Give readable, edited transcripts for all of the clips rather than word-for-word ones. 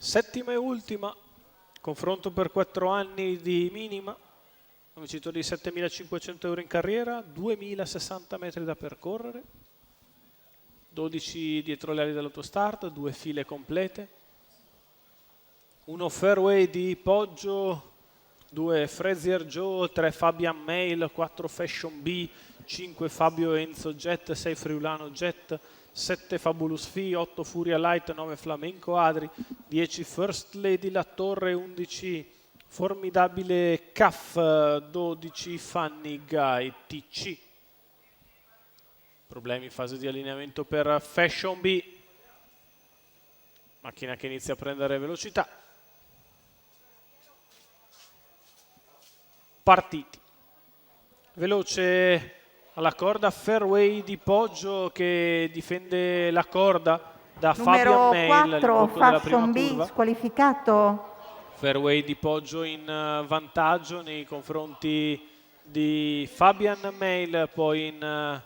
Settima e ultima, confronto per 4 anni di minima, un vincitore di 7.500 euro in carriera, 2.060 metri da percorrere, 12 dietro le ali dell'autostart, 2 file complete, 1 fairway di Poggio, 2 Frazier Joe, 3 Fabian Mail, 4 Fashion B, 5 Fabio Enzo Jet, 6 Friulano Jet, 7 Fabulous Fee, 8 Furia Light, 9 Flamenco Adri, 10 First Lady La Torre, 11 Formidabile CAF, 12 Fanny Guy TC. Problemi in fase di allineamento per Fashion B, macchina che inizia a prendere velocità. Partiti. Veloce alla corda Fairway di Poggio che difende la corda da Fabian Mail. Numero 4 Fashion B squalificato. Fairway di Poggio in vantaggio nei confronti di Fabian Mail, poi in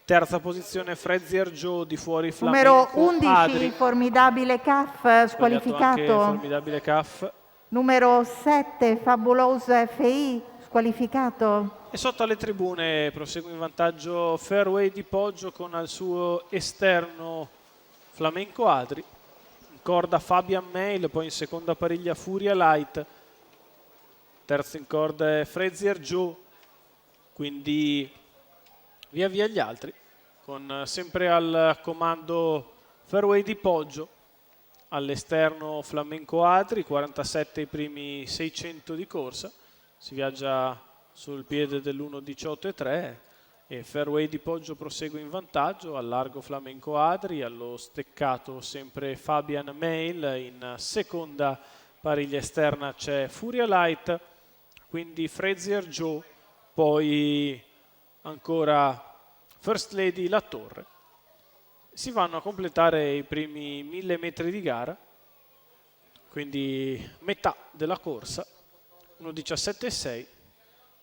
terza posizione Frazier Joe, di fuori Flamenco Numero 11 Adri. Formidabile CAF squalificato. Formidabile CAF. Numero 7 Fabulosa FI squalificato. E sotto alle tribune prosegue in vantaggio Fairway di Poggio con al suo esterno Flamenco Adri, in corda Fabian Mail, poi in seconda pariglia Furia Light, terzo in corda è Frazier Joe, quindi via via gli altri, con sempre al comando Fairway di Poggio, all'esterno Flamenco Adri, 47 i primi 600 di corsa, si viaggia sul piede dell'1.18.3 e Fairway di Poggio prosegue in vantaggio, al largo Flamenco Adri, allo steccato sempre Fabian Mail, in seconda pariglia esterna c'è Furia Light, quindi Frazier Joe, poi ancora First Lady La Torre. Si vanno a completare i primi 1000 metri di gara, quindi metà della corsa, 1.17.6.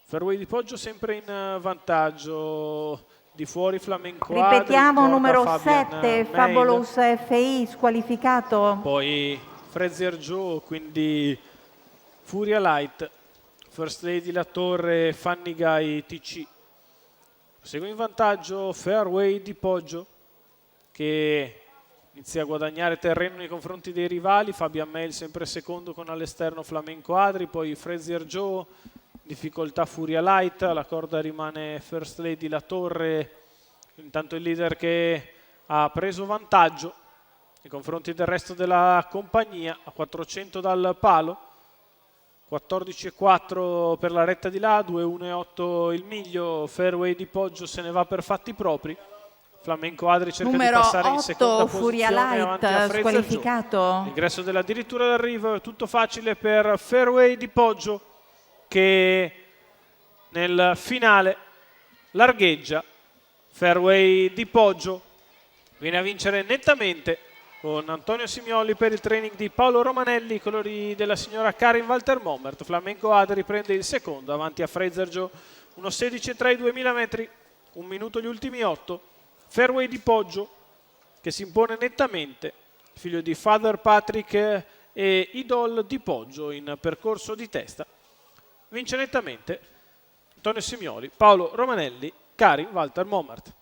Fairway di Poggio sempre in vantaggio, di fuori Flamenco Adri. Ripetiamo, numero 7 Fabulous FI squalificato. Poi Frazier Joe, quindi Furia Light, First Lady La Torre, Fanny Guy TC. Segue in vantaggio Fairway di Poggio che inizia a guadagnare terreno nei confronti dei rivali, Fabian Mail sempre secondo con all'esterno Flamenco Adri, poi Frazier Joe, difficoltà Furia Light, la corda rimane First Lady La Torre, intanto il leader che ha preso vantaggio nei confronti del resto della compagnia, a 400 dal palo, 14,4 per la retta di là, 2,1,8 il miglio, Fairway di Poggio se ne va per fatti propri, Flamenco Adri cerca numero di passare in seconda 8 Furia Light squalificato. L'ingresso dell'addirittura d'arrivo è tutto facile per Fairway di Poggio che nel finale largheggia. Fairway di Poggio viene a vincere nettamente con Antonio Simioli per il training di Paolo Romanelli, colori della signora Karin Walter Mommert. Flamenco Adri prende il secondo avanti a Frazier Joe, 1.16.3 i 2000 metri, 1 minuto gli ultimi 8. Fairway di Poggio che si impone nettamente, figlio di Father Patrick e Idol di Poggio in percorso di testa. Vince nettamente Antonio Simioli, Paolo Romanelli, Karin Walter Mommert.